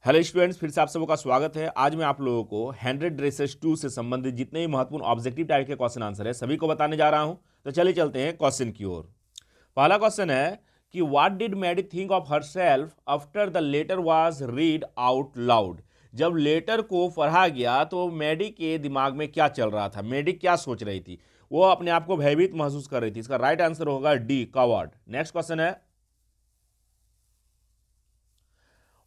Hello students, फिर से आप सबों का स्वागत है। आज मैं आप लोगों को 100 ड्रेसेस 2 से संबंधित जितने भी महत्वपूर्ण ऑब्जेक्टिव टाइप के क्वेश्चन आंसर है सभी को बताने जा रहा हूं। तो चलिए चलते हैं क्वेश्चन की ओर। पहला क्वेश्चन है कि what did Maddie think of herself after the letter was read out loud. जब लेटर को पढ़ा गया तो मैडी के दिमाग में क्या चल रहा था, मैडी क्या सोच रही थी। वो अपने आप को भयभीत महसूस कर रही थी। इसका राइट आंसर होगा डी, कवर्ड। नेक्स्ट क्वेश्चन है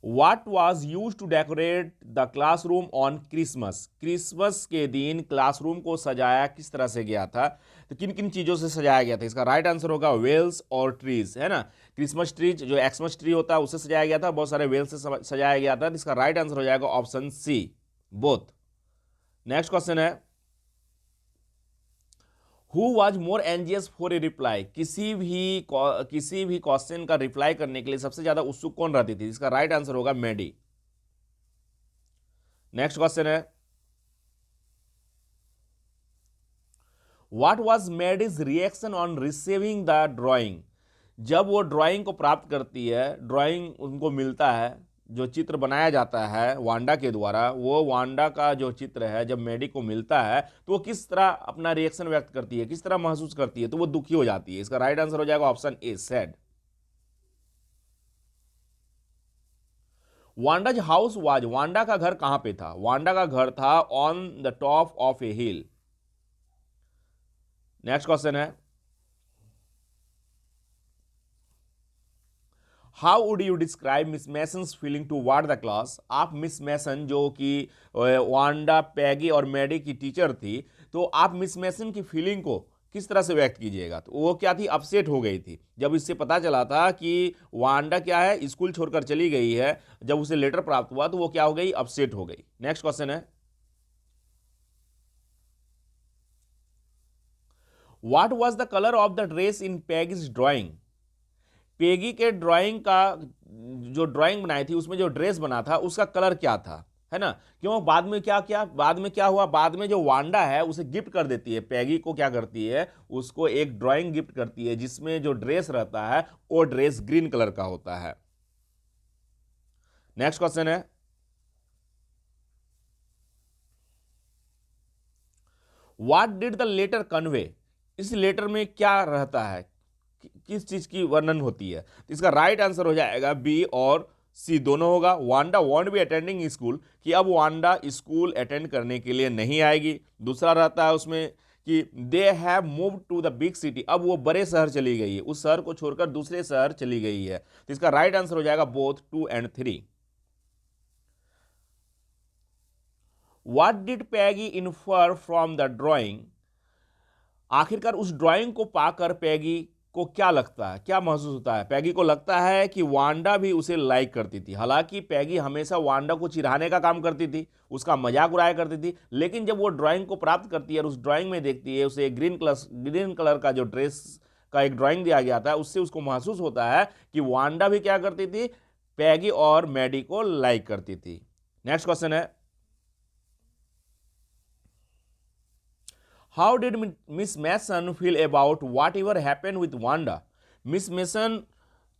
What was used to decorate the classroom on Christmas? Christmas के दिन क्लासरूम को सजाया किस तरह से गया था, तो किन किन चीज़ों से सजाया गया था। इसका राइट आंसर होगा वेल्स और ट्रीज, है ना। क्रिसमस ट्रीज जो एक्समस ट्री होता है उससे सजाया गया था, बहुत सारे वेल्स से सजाया गया था। तो इसका राइट आंसर हो जाएगा option C, both. Next question है who was more anxious for a reply. किसी भी क्वेश्चन का रिप्लाई करने के लिए सबसे ज्यादा उत्सुक कौन रहती थी। इसका राइट आंसर होगा मेडी। नेक्स्ट क्वेश्चन है what was Maddie's reaction on receiving the drawing. जब वो ड्राइंग को प्राप्त करती है, ड्राइंग उनको मिलता है, जो चित्र बनाया जाता है वांडा के द्वारा, वो वांडा का जो चित्र है जब मेडी को मिलता है तो वो किस तरह अपना रिएक्शन व्यक्त करती है, किस तरह महसूस करती है। तो वो दुखी हो जाती है। इसका राइट आंसर हो जाएगा option A, sad. Wanda's house was, Wanda का घर कहां पे था। वांडा का घर था on the top of a hill. Next question है how would you describe Miss Mason's feeling towards the class. आप मिस मैसन जो कि वांडा, पैगी और मैडी की टीचर थी, तो आप मिस मैसन की फीलिंग को किस तरह से व्यक्त कीजिएगा। तो वो क्या थी, अपसेट हो गई थी जब इससे पता चला था कि वांडा क्या है, स्कूल छोड़कर चली गई है। जब उसे लेटर प्राप्त हुआ तो वो क्या हो गई, अपसेट हो गई। नेक्स्ट क्वेश्चन है what was the colour of the dress in Peggy's drawing. Peggy के ड्राइंग का जो ड्राइंग बनाई थी उसमें जो ड्रेस बना था उसका कलर क्या था, है ना। क्यों, बाद में क्या क्या बाद में क्या हुआ, बाद में जो वांडा है उसे गिफ्ट कर देती है, पैगी को क्या करती है, उसको एक ड्राइंग गिफ्ट करती है जिसमें जो ड्रेस रहता है वो ड्रेस ग्रीन कलर का होता है। नेक्स्ट क्वेश्चन है what did the letter convey. इस लेटर में क्या रहता है, किस चीज की वर्णन होती है। तो इसका राइट आंसर हो जाएगा बी और सी दोनों होगा। Wanda want be attending school, कि अब वांडा स्कूल अटेंड करने के लिए नहीं आएगी। दूसरा रहता है उसमें कि they have move to the big city, अब वो बड़े शहर चली गई है, उस शहर को छोड़कर दूसरे शहर चली गई है। तो इसका राइट आंसर हो जाएगा both 2 and 3। What did Peggy infer from the drawing. आखिरकार उस ड्राइंग को पाकर पैगी को क्या लगता है, क्या महसूस होता है। पैगी को लगता है कि वांडा भी उसे लाइक करती थी। हालांकि पैगी हमेशा वांडा को चिढ़ाने का काम करती थी, उसका मजाक उड़ाया करती थी, लेकिन जब वो ड्राइंग को प्राप्त करती है और उस ड्राइंग में देखती है उसे ग्रीन कलर का जो ड्रेस का एक ड्राइंग दिया गया था, उससे उसको महसूस होता है कि वांडा भी क्या करती थी, पैगी और मैडी को लाइक करती थी। नेक्स्ट क्वेश्चन है how did Miss Mason feel about whatever happen with Wanda. Miss Mason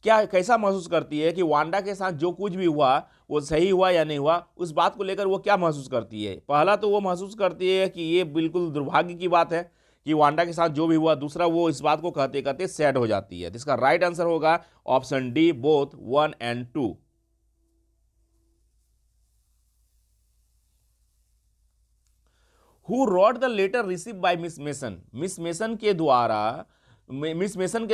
क्या कैसा महसूस करती है कि वांडा के साथ जो कुछ भी हुआ वो सही हुआ या नहीं हुआ, उस बात को लेकर वो क्या महसूस करती है। पहला तो वो महसूस करती है कि ये बिल्कुल दुर्भाग्य की बात है कि वांडा के साथ जो भी हुआ। दूसरा, वो इस बात को कहते कहते सैड हो जाती है। तो इसका राइट आंसर होगा option D, both 1 and 2। Who wrote the letter receive by Miss Mason. Miss Mason के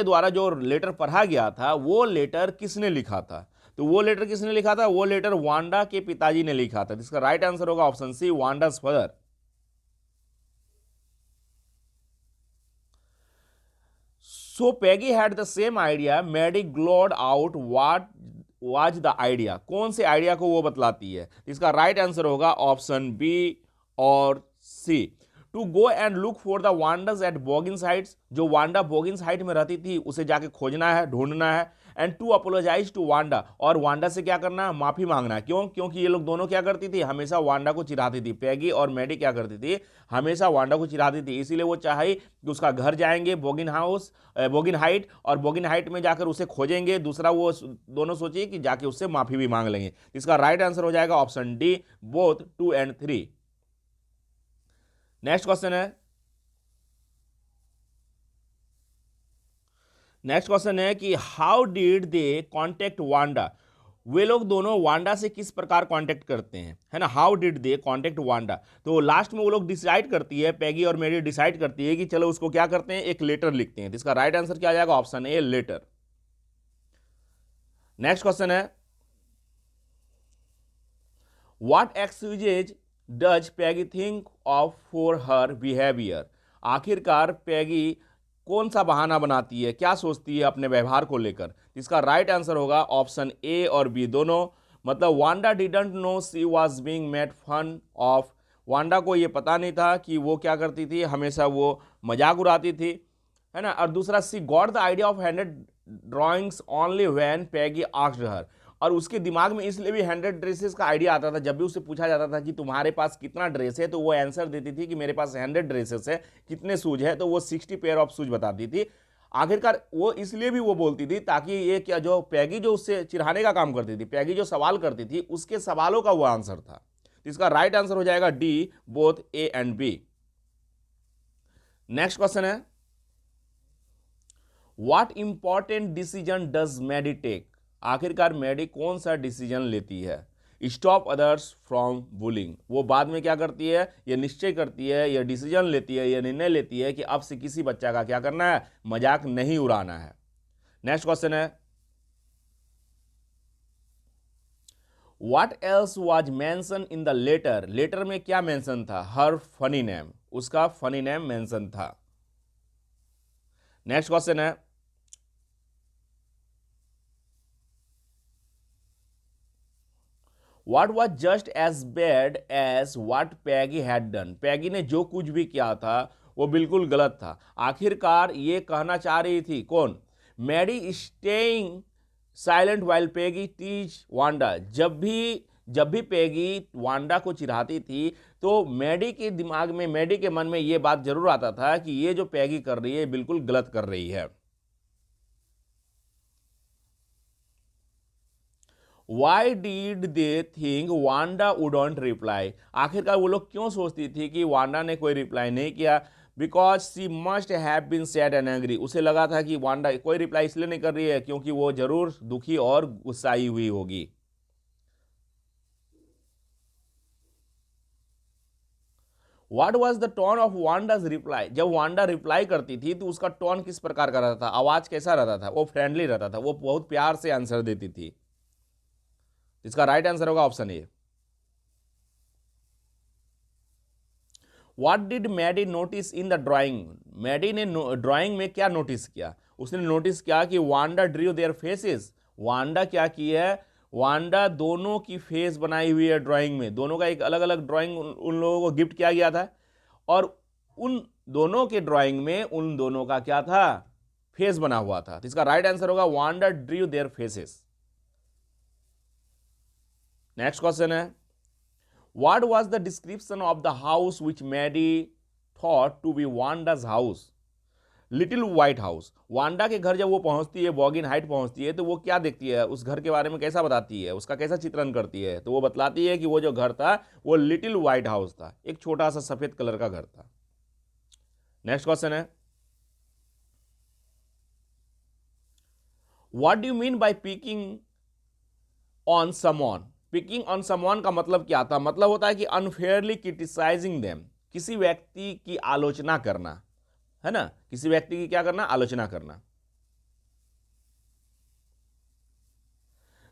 द्वारा जो लेटर पढ़ा गया था वो लेटर किसने लिखा था। तो वो लेटर किसने लिखा था, वो लेटर वांडा के पिताजी ने लिखा था। इसका राइट आंसर होगा option C, Wanda's father. So Peggy had the same idea, Maddie glowed out what was the idea. कौन से आइडिया को वो बतलाती है। इसका राइट आंसर होगा ऑप्शन बी और C, to go and look for the Wanda's at Boggins Heights. जो वांडा बोगिन साइट में रहती थी उसे जाके खोजना है, ढूंढना है। And to apologize to Wanda, और वांडा से क्या करना, माफी मांगना। क्यों? क्योंकि ये लोग दोनों क्या करती थी, हमेशा वांडा को चिढ़ाती थी। पैगी और मैडी क्या करती थी, हमेशा वांडा को चिढ़ाती थी, इसीलिए वो चाहे कि उसका घर जाएंगे बोगिन हाइट, और बोगिन हाइट में जाकर उसे खोजेंगे। दूसरा वो दोनों सोचिए कि जाके उससे माफी भी मांग लेंगे। इसका राइट आंसर हो जाएगा option D, both 2 and 3। Next question है, कि how did they contact Wanda, वे लोग दोनों वांडा से किस प्रकार कांटेक्ट करते हैं, है ना। How did they contact Wanda, तो लास्ट में वो लोग डिसाइड करती है, पैगी और मेरी डिसाइड करती है कि चलो उसको क्या करते हैं, एक लेटर लिखते हैं। तो इसका राइट आंसर क्या आ जाएगा, option A, letter. Next question है, what excuses does Peggy think of for her behaviour, आखिरकार पैगी कौन सा बहाना बनाती है, क्या सोचती है अपने व्यवहार को लेकर। इसका राइट आंसर होगा ऑप्शन ए और बी दोनों। मतलब Wanda didn't know she was being made fun of, Wanda को ये पता नहीं था कि वो क्या करती थी, हमेशा वो मजाक उड़ाती थी, है ना। और दूसरा, she got the idea of handed drawings only when Peggy asked her, और उसके दिमाग में इसलिए भी 100 ड्रेसेस का आइडिया आता था, जब भी उससे पूछा जाता था कि तुम्हारे पास कितना ड्रेस है, तो वो आंसर देती थी कि मेरे पास 100 ड्रेसेस है। कितने शूज है, तो वो 60 पेयर ऑफ शूज बताती थी। आखिरकार वो इसलिए भी वो बोलती थी ताकि ये क्या, जो पैगी जो उससे चिढ़ाने का काम करती थी, पैगी जो सवाल करती थी, उसके सवालों का वो आंसर था। तो इसका राइट आंसर हो जाएगा D, both A and B. Next question है, what important decision does Maddie take, आखिरकार मैडी कौन सा डिसीजन लेती है। स्टॉप अदर्स फ्रॉम बुलिंग, वो बाद में क्या करती है, ये निश्चय करती है, ये डिसीजन लेती है, ये निर्णय लेती है कि अब से किसी बच्चा का क्या करना है, मजाक नहीं उड़ाना है। नेक्स्ट क्वेश्चन है, what else was mention in the letter, letter में क्या मेंशन था, हर फनी नेम, उसका फनी नेम मेंशन था। नेक्स्ट क्वेश्चन है, What was just as bad as what Peggy had done, पैगी ने जो कुछ भी किया था वो बिल्कुल गलत था। आखिरकार ये कहना चाह रही थी कौन, मैडी, स्टेइंग साइलेंट वाइल पैगी टीच वांडा, जब भी पैगी वांडा को चिढ़ाती थी, तो मैडी के दिमाग में, मैडी के मन में ये बात जरूर आता था कि ये जो पैगी कर रही है बिल्कुल गलत कर रही है। Why did they think Wanda wouldn't reply, आखिरकार वो लोग क्यों सोचती थी कि वांडा ने कोई रिप्लाई नहीं किया। Because she must have been sad and angry, उसे लगा था कि वांडा कोई रिप्लाई इसलिए नहीं कर रही है क्योंकि वो जरूर दुखी और गुस्साई हुई होगी। What was the tone of Wanda's reply, जब वांडा रिप्लाई करती थी तो उसका टोन किस प्रकार का रहता था, आवाज कैसा रहता था, वो फ्रेंडली रहता था, वो बहुत प्यार से आंसर देती थी। इसका राइट आंसर होगा option A. What did Maddie notice in the drawing, Maddie ने ड्राइंग में क्या नोटिस किया, उसने नोटिस किया कि Wanda drew their faces, Wanda क्या की है, वांडा दोनों की फेस बनाई हुई है ड्राइंग में, दोनों का एक अलग अलग ड्राइंग उन लोगों को गिफ्ट किया गया था, और उन दोनों के ड्राइंग में उन दोनों का क्या था, फेस बना हुआ था। तो इसका राइट आंसर होगा Wanda drew their faces. Next question है, what was the description of the house which Maddie thought to be Wanda's house, little white house, Wanda के घर जब वो पहुंचती है, बॉगिन हाइट पहुंचती है, तो वो क्या देखती है, उस घर के बारे में कैसा बताती है, उसका कैसा चित्रण करती है, तो वो बतलाती है कि वो जो घर था वो लिटिल व्हाइट हाउस था, एक छोटा सा सफेद कलर का घर था। नेक्स्ट क्वेश्चन है, what do you mean by picking on someone, picking on someone का मतलब क्या था, मतलब होता है कि अनफेयरली क्रिटिसाइजिंग देम, किसी व्यक्ति की आलोचना करना, है ना, किसी व्यक्ति की क्या करना, आलोचना करना।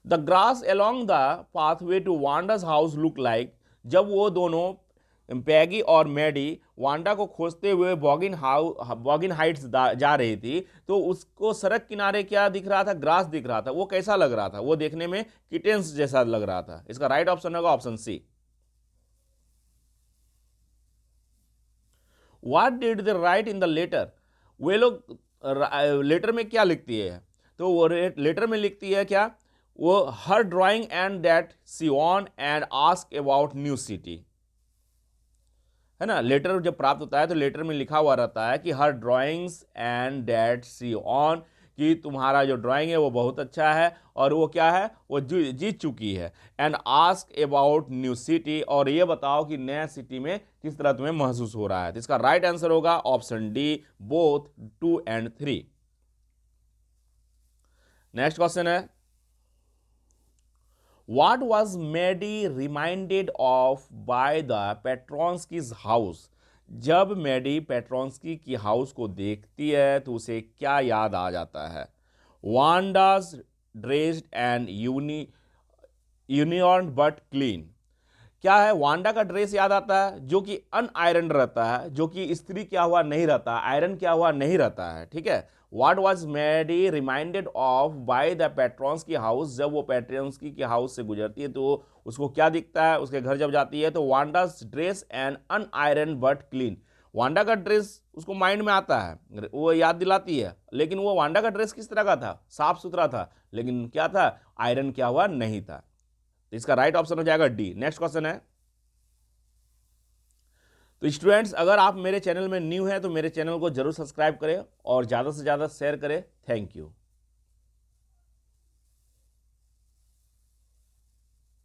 The grass along the pathway to Wanda's house look like, जब वो दोनों पैगी और मैडी वांडा को खोजते हुए बॉगिन हाइट्स जा रही थी, तो उसको सड़क किनारे क्या दिख रहा था, ग्रास दिख रहा था, वो कैसा लग रहा था, वो देखने में किटेंस जैसा लग रहा था। इसका राइट ऑप्शन होगा option C. What did they write in the letter, वे लोग लेटर में क्या लिखती है, तो वो लेटर में लिखती है क्या, वो हर drawing and that see on and ask about new city, है ना। लेटर जब प्राप्त होता है तो लेटर में लिखा हुआ रहता है कि हर drawings and that see on, कि तुम्हारा जो ड्राइंग है वो बहुत अच्छा है और वो क्या है, वो जीत चुकी है। And ask about new city, और ये बताओ कि नया सिटी में किस तरह तुम्हें महसूस हो रहा है। तो इसका राइट आंसर होगा option D, both 2 and 3। Next question है, What was Maddie reminded of by the Petronski's house? जब मैडी पेट्रोन्स्की की हाउस को देखती है तो उसे क्या याद आ जाता है? Wanda's dressed and union but clean. क्या है, वांडा का ड्रेस याद आता है जो कि अनआयरन रहता है, जो कि इस्त्री क्या हुआ नहीं रहता, आयरन क्या हुआ नहीं रहता है, ठीक है। What was Maddie reminded of by the Petronski house, जब वो पेट्रोन्स्की के हाउस से गुजरती है तो उसको क्या दिखता है, उसके घर जब जाती है तो Wanda's dress and unironed but clean. Wanda का ड्रेस उसको माइंड में आता है, वो याद दिलाती है, लेकिन वो वांडा का ड्रेस किस तरह का था, साफ सुथरा था, लेकिन क्या था, आयरन क्या हुआ नहीं था। तो इसका राइट ऑप्शन हो जाएगा डी। नेक्स्ट क्वेश्चन है, तो स्टूडेंट्स अगर आप मेरे चैनल में न्यू हैं तो मेरे चैनल को जरूर सब्सक्राइब करें और ज़्यादा से ज़्यादा शेयर करें। Thank you.